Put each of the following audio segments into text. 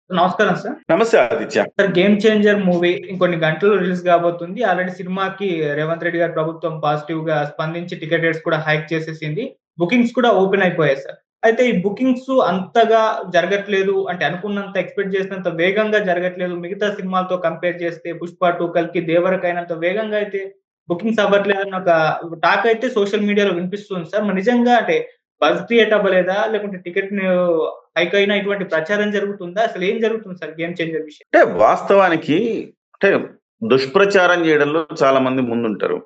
నమస్కారం సార్. నమస్తే Aditya. Sir 'game changer' movie ఇంకొన్ని గంటల్లో రిలీజ్ కాబోతుంది. ఆల్రెడీ సినిమాకి రేవంత్ రెడ్డి గారి ప్రభుత్వం పాజిటివ్‌గా స్పందించి టికెట్ రేట్స్ కూడా హైక్ చేసేసింది. బుకింగ్స్ కూడా ఓపెన్ అయిపోయాయి సార్. అయితే ఈ బుకింగ్స్ అంతగా జరగట్లేదు. అంటే అనుకున్నంత ఎక్స్‌పెక్ట్ చేసినంత వేగంగా జరగట్లేదు. మిగతా సినిమాలతో కంపేర్ చేస్తే 'పుష్ప 2', 'కల్కి', 'దేవర'కి అయినంత వేగంగా అయితే బుకింగ్స్ అవ్వట్లేదన్న ఒక టాక్ అయితే సోషల్ మీడియాలో వినిపిస్తుంది సార్. మరి నిజంగా అంటే బజ్ క్రియేట్ అవ్వలేదా? లేకుంటే టికెట్‌ని హైక్ అయినా ఇటువంటి ప్రచారం జరుగుతుందా? అసలేం జరుగుతుంది సార్ 'గేమ్ చేంజర్' విషయం? అంటే వాస్తవానికి అంటే దుష్ప్రచారం చేయడంలో చాలా మంది ముందుంటారు.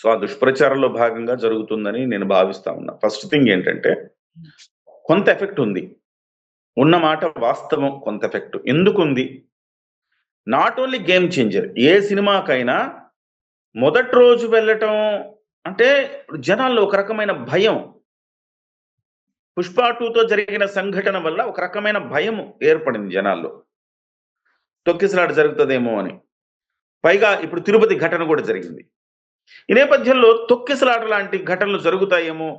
సో, ఆ దుష్ప్రచారంలో భాగంగా జరుగుతుందని నేను భావిస్తా ఉన్నా. ఫస్ట్ థింగ్ ఏంటంటే కొంత ఎఫెక్ట్ ఉంది. ఉన్న మాట వాస్తవం కొంత ఎఫెక్ట్. ఎందుకుంది? నాట్ ఓన్లీ 'గేమ్ చేంజర్' ఏ సినిమాకైనా మొదటి రోజు వెళ్ళటం అంటే జనాల్లో ఒక రకమైన భయం. 'పుష్ప 2'తో జరిగిన సంఘటన వల్ల ఒక రకమైన భయం ఏర్పడింది జనాల్లో. తొక్కిసలాట జరుగుతదేమో అని. పైగా ఇప్పుడు తిరుపతి ఘటన కూడా జరిగింది. ఈ నేపథ్యంలో తొక్కిసలాట లాంటి ఘటనలు జరుగుతాయేమో,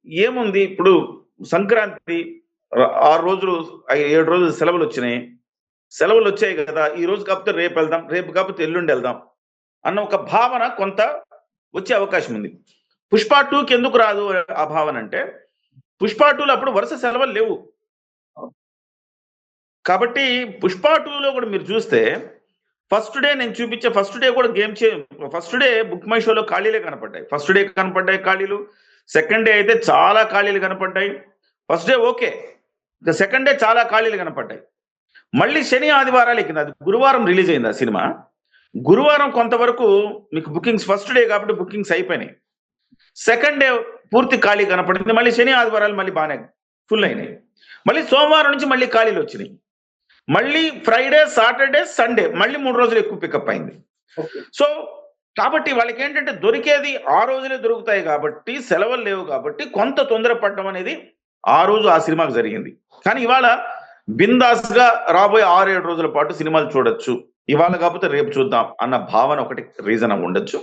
ఏముంది ఇప్పుడు సంక్రాంతి 6 రోజులు 7 రోజులు సెలవులొచ్చినాయి. సెలవులొచ్చాయి గదా! ఈ రోజు కాకపోతే రేపెళ్దాం, రేపు కాకపోతే ఎల్లుండెళ్దాం అన్న ఒక భావన కొంత వచ్చే అవకాశం ఉంది. 'పుష్ప 2'కి ఎందుకు రాదు ఆ భావన అంటే, 'పుష్ప 2'లో అప్పుడు వరుస సెలవులు లేవు. కాబట్టి 'పుష్ప 2'లో కూడా మీరు చూస్తే ఫస్ట్ డే నేను చూపించే ఫస్ట్ డే కూడా ఫస్ట్ డే బుక్ మై షోలో ఖాళీలే కనపడ్డాయి. ఫస్ట్ డే కనపడ్డాయి ఖాళీలు. సెకండ్ డే అయితే చాలా ఖాళీలు కనపడ్డాయి. First day okay. ఇక సెకండ్ డే చాలా ఖాళీలు కనపడ్డాయి. మళ్ళీ శని ఆదివారాలు ఎక్కింది. అది గురువారం రిలీజ్ అయింది ఆ సినిమా. గురువారం కొంతవరకు మీకు బుకింగ్స్ ఫస్ట్ డే కాబట్టి బుకింగ్స్ అయిపోయినాయి. సెకండ్ డే పూర్తి ఖాళీ కనపడింది. మళ్ళీ శని ఆదివారాలు మళ్ళీ బాగానే ఫుల్ అయినాయి. మళ్ళీ సోమవారం నుంచి మళ్ళీ ఖాళీలు వచ్చినాయి. మళ్ళీ ఫ్రైడే, సాటర్డే, సండే మళ్ళీ 3 రోజులు ఎక్కువ పికప్ అయింది. సో కాబట్టి వాళ్ళకి ఏంటంటే దొరికేది ఆ రోజులే దొరుకుతాయి కాబట్టి, సెలవులు లేవు కాబట్టి కొంత తొందరపడడం అనేది ఆ రోజు ఆ సినిమాకు జరిగింది. కానీ ఇవాళ బిందాస్‌గా రాబోయే 6, 7 రోజుల పాటు సినిమాలు చూడొచ్చు. ఇవాళ కాకపోతే రేపు చూద్దాం అన్న భావన ఒకటి రీజన్ ఉండొచ్చు.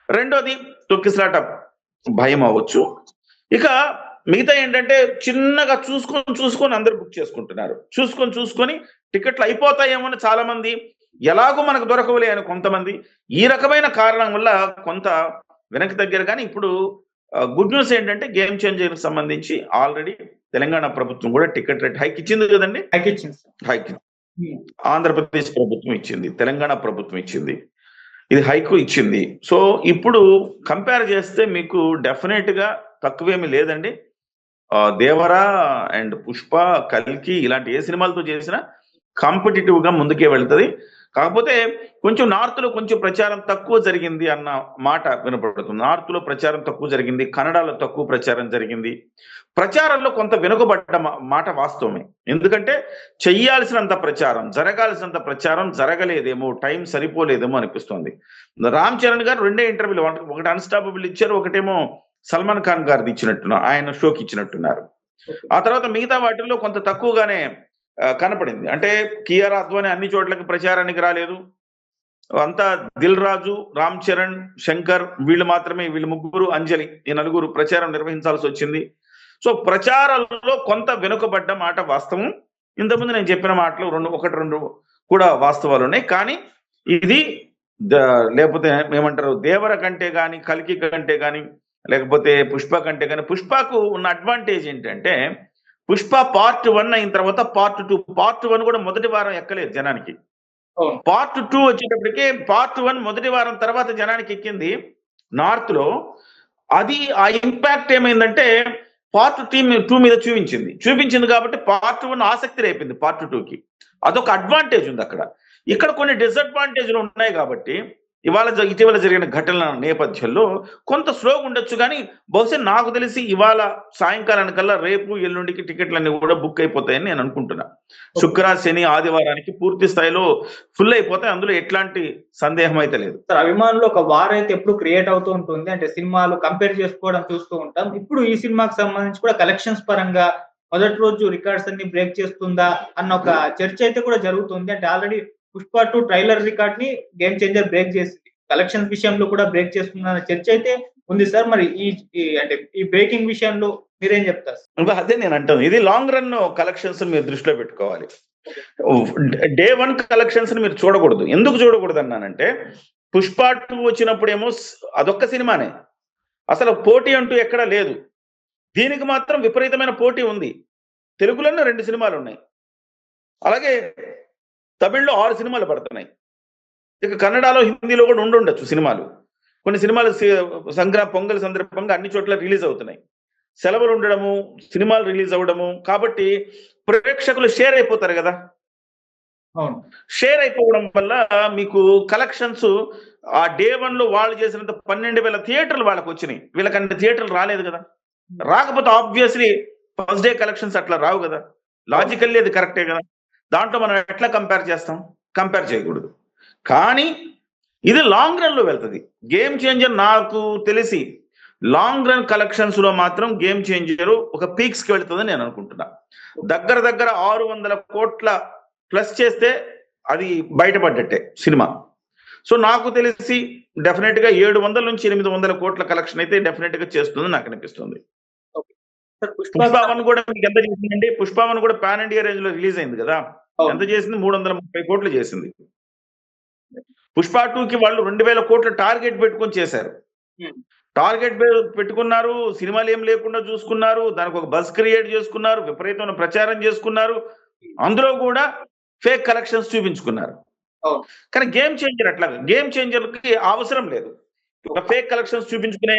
రెండోది తొక్కిసలాట భయం అవ్వచ్చు. ఇక మిగతా ఏంటంటే చిన్నగా చూసుకొని అందరూ బుక్ చేసుకుంటున్నారు. చూసుకొని టికెట్లు అయిపోతాయేమో అని చాలా మంది, ఎలాగో మనకు దొరకవులే అని కొంతమంది, ఈ రకమైన కారణం వల్ల కొంత వెనక్కి తగ్గారు. కానీ ఇప్పుడు గుడ్ న్యూస్ ఏంటంటే 'గేమ్ చేంజర్'కి సంబంధించి ఆల్రెడీ తెలంగాణ ప్రభుత్వం కూడా టికెట్ రేట్ హైక్ ఇచ్చింది కదండి. హైక్ ఇచ్చింది సార్. హైక్ ఆంధ్రప్రదేశ్ ప్రభుత్వం ఇచ్చింది, తెలంగాణ ప్రభుత్వం ఇచ్చింది, ఇది హైక్ ఇచ్చింది. సో ఇప్పుడు కంపేర్ చేస్తే మీకు డెఫినెట్ గా తక్కువేమీ లేదండి. దేవరా అండ్ 'పుష్ప', 'కల్కి' ఇలాంటి ఏ సినిమాలతో చేసినా కాంపిటీటివ్ గా ముందుకే వెళ్తది. కాకపోతే కొంచెం నార్త్ లో కొంచెం ప్రచారం తక్కువ జరిగింది అన్న మాట వినపడుతుంది. నార్త్ లో ప్రచారం తక్కువ జరిగింది, కన్నడలో తక్కువ ప్రచారం జరిగింది. ప్రచారంలో కొంత వెనుకబడ్డ మాట వాస్తవమే. ఎందుకంటే చెయ్యాల్సినంత ప్రచారం, జరగాల్సినంత ప్రచారం జరగలేదేమో, టైం సరిపోలేదేమో అనిపిస్తోంది. రామ్ చరణ్ గారు 2 ఇంటర్వ్యూలు, ఒకటి అన్‌స్టాపబుల్ ఇచ్చారు, ఒకటేమో సల్మాన్ ఖాన్ గారిది ఇచ్చినట్టున్నారు, ఆయన షోకి ఇచ్చినట్టున్నారు. ఆ తర్వాత మిగతా వాటిల్లో కొంత తక్కువగానే కనపడింది. అంటే కియారా అద్వానీ అన్ని చోట్లకి ప్రచారానికి రాలేదు. అంతా దిల్ రాజు, రామ్ చరణ్, శంకర్ వీళ్ళు మాత్రమే, వీళ్ళు ముగ్గురు, అంజలి, ఈ నలుగురు ప్రచారం నిర్వహించాల్సి వచ్చింది. సో ప్రచారంలో కొంత వెనుకబడ్డ మాట వాస్తవం. ఇంతకుముందు నేను చెప్పిన మాటలు 2 కూడా వాస్తవాలు ఉన్నాయి. కానీ ఇది లేకపోతే ఏమంటారు, దేవర కంటే కానీ, కల్కి కంటే కానీ, లేకపోతే 'పుష్ప' కంటే కానీ, 'పుష్ప'కు ఉన్న అడ్వాంటేజ్ ఏంటంటే, 'పుష్ప' పార్ట్ 1 అయిన తర్వాత పార్ట్ 2, పార్ట్ 1 కూడా మొదటి వారం ఎక్కలేదు జనానికి. పార్ట్ 2 వచ్చేటప్పటికి పార్ట్ 1 మొదటి వారం తర్వాత జనానికి ఎక్కింది నార్త్ లో. అది ఆ ఇంపాక్ట్ ఏమైందంటే పార్ట్ 2 మీద చూపించింది కాబట్టి పార్ట్ 1 ఆసక్తి రేపింది పార్ట్ 2కి. అదొక అడ్వాంటేజ్ ఉంది అక్కడ. ఇక్కడ కొన్ని డిసడ్వాంటేజ్లు ఉన్నాయి కాబట్టి ఇటీవల జరిగిన ఘటనల నేపథ్యంలో కొంత స్లోగా ఉండొచ్చు. కానీ బహుశా నాకు తెలిసి ఇవాళ సాయంకాలానికల్లా రేపు ఎల్లుండికి టికెట్లన్నీ కూడా బుక్ అయిపోతాయని నేను అనుకుంటున్నా. శుక్ర, శని, ఆదివారానికి పూర్తి స్థాయిలో ఫుల్ అయిపోతాయి. అందులో ఎట్లాంటి సందేహం అయితే లేదు. అభిమానులు ఒక వార్ అయితే ఎప్పుడు క్రియేట్ అవుతూ ఉంటుంది. అంటే సినిమాలు కంపేర్ చేసుకోవడం చూస్తూ ఉంటాం. ఇప్పుడు ఈ సినిమాకి సంబంధించి కూడా కలెక్షన్స్ పరంగా మొదటి రోజు రికార్డ్స్ అన్ని బ్రేక్ చేస్తుందా అన్న ఒక చర్చ అయితే కూడా జరుగుతుంది. అంటే ఆల్రెడీ 'పుష్ప 2' ట్రైలర్ రికార్డ్ ని 'గేమ్ చేంజర్' బ్రేక్ చేసింది. కలెక్షన్స్ విషయంలో కూడా బ్రేక్ చేస్తుందన్న చర్చ అయితే ఉంది సార్. మరి అంటే ఈ బ్రేకింగ్ విషయంలో మీరేం చెప్తారు? అదే నేను అంటాను, ఇది లాంగ్ రన్ కలెక్షన్స్ మీరు దృష్టిలో పెట్టుకోవాలి. డే 1 కలెక్షన్స్ ని మీరు చూడకూడదు. ఎందుకు చూడకూడదు అన్నానంటే, పుష్ప 2 వచ్చినప్పుడేమో అదొక్క సినిమానే, అసలు పోటీ అంటూ ఎక్కడా లేదు. దీనికి మాత్రం విపరీతమైన పోటీ ఉంది. తెలుగులోనే 2 సినిమాలు ఉన్నాయి, అలాగే తమిళ్లో 6 సినిమాలు పడుతున్నాయి. ఇక కన్నడలో, హిందీలో కూడా ఉండొచ్చు సినిమాలు. కొన్ని సినిమాలు పొంగల్ సందర్భంగా అన్ని చోట్ల రిలీజ్ అవుతున్నాయి. సెలవులు ఉండడము, సినిమాలు రిలీజ్ అవ్వడము, కాబట్టి ప్రేక్షకులు షేర్ అయిపోతారు కదా. షేర్ అయిపోవడం వల్ల మీకు కలెక్షన్స్ ఆ డే 1 లో వాళ్ళు చేసినంత 12,000 థియేటర్లు వాళ్ళకి వచ్చినాయి. వీళ్ళకంటే థియేటర్లు రాలేదు కదా. రాకపోతే ఆబ్వియస్లీ ఫస్ట్ డే కలెక్షన్స్ అట్లా రావు కదా. లాజికల్లీ అది కరెక్టే కదా. దాంట్లో మనం ఎట్లా కంపేర్ చేస్తాం? కంపేర్ చేయకూడదు. కానీ ఇది లాంగ్ రన్ లో వెళ్తుంది. గేమ్ చేంజర్ నాకు తెలిసి లాంగ్ రన్ కలెక్షన్స్ లో మాత్రం గేమ్ చేంజర్ ఒక పీక్స్ కి వెళ్తుందని నేను అనుకుంటున్నా. దగ్గర 600 కోట్ల ప్లస్ చేస్తే అది బయటపడ్డట్టే సినిమా. సో నాకు తెలిసి డెఫినెట్ గా 700 నుంచి 800 కోట్ల కలెక్షన్ అయితే డెఫినెట్ గా చేస్తుంది నాకు అనిపిస్తుంది. పుష్ప 1 కూడా మీకు ఎంత చేసిందండి? పుష్ప 1 కూడా పాన్ ఇండియా రేంజ్ లో రిలీజ్ అయింది కదా. ఎంత చేసింది? 330 కోట్లు చేసింది. పుష్ప 2కి వాళ్ళు 2,000 కోట్ల టార్గెట్ పెట్టుకొని చేశారు. టార్గెట్ పెట్టుకున్నారు, సినిమాలు ఏం లేకుండా చూసుకున్నారు, దానికి ఒక బస్ క్రియేట్ చేసుకున్నారు, విపరీతమైన ప్రచారం చేసుకున్నారు, అందులో కూడా ఫేక్ కలెక్షన్స్ చూపించుకున్నారు. కానీ గేమ్ చేంజర్ అట్లా, గేమ్ చేంజర్ కి అవసరం లేదు. ఒక ఫేక్ కలెక్షన్స్ చూపించుకునే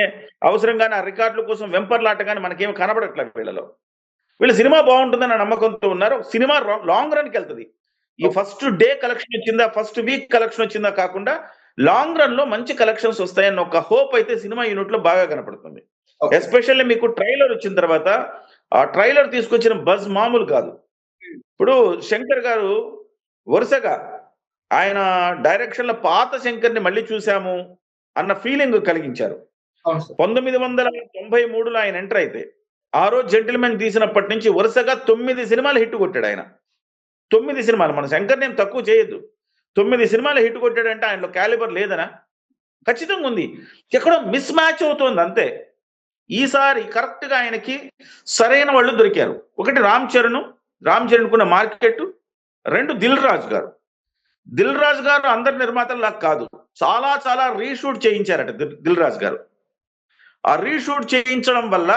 అవసరం కానీ, ఆ రికార్డుల కోసం వెంపర్లాట కానీ మనకేం కనబడట్లేదు వీళ్ళలో. వీళ్ళు సినిమా బాగుంటుందన్న నమ్మకంతో ఉన్నారు. సినిమా లాంగ్ రన్ కి వెళ్తుంది. ఈ ఫస్ట్ డే కలెక్షన్ వచ్చిందా, ఫస్ట్ వీక్ కలెక్షన్ వచ్చిందా కాకుండా లాంగ్ రన్ లో మంచి కలెక్షన్స్ వస్తాయన్న ఒక హోప్ అయితే సినిమా యూనిట్ లో బాగా కనపడుతుంది. ఎస్పెషల్లీ మీకు ట్రైలర్ వచ్చిన తర్వాత ఆ ట్రైలర్ తీసుకొచ్చిన బజ్ మామూలు కాదు. ఇప్పుడు శంకర్ గారు వరుసగా ఆయన డైరెక్షన్ లో పాత శంకర్ ని మళ్ళీ చూసాము అన్న ఫీలింగ్ కలిగించారు. 1993లో ఆయన ఎంటర్ అయితే, ఆ రోజు జెంటిల్మెన్ తీసినప్పటి నుంచి వరుసగా 9 సినిమాలు హిట్ కొట్టాడు ఆయన. 9 సినిమాలు. మన శంకర్ నేను తక్కువ చేయొద్దు. 9 సినిమాలు హిట్ కొట్టాడంటే ఆయనలో క్యాలిబర్ లేదనా? ఖచ్చితంగా ఉంది. ఎక్కడో మిస్ మ్యాచ్ అవుతుంది అంతే. ఈసారి కరెక్ట్ గా ఆయనకి సరైన వాళ్ళు దొరికారు. ఒకటి రామ్ చరణ్ కున్న మార్కెట్, 2 దిల్ రాజు గారు అందరి నిర్మాతల్లా కాదు, చాలా రీషూట్ చేయించారట దిల్ రాజు గారు. ఆ రీషూట్ చేయించడం వల్ల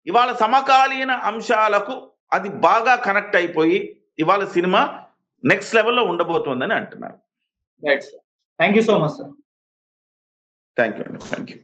ఇవాళ సమకాలీన అంశాలకు అది బాగా కనెక్ట్ అయిపోయి ఇవాళ సినిమా నెక్స్ట్ లెవెల్లో ఉండబోతోందని అంటున్నారు. Right sir. Thank you so much sir. Thank you.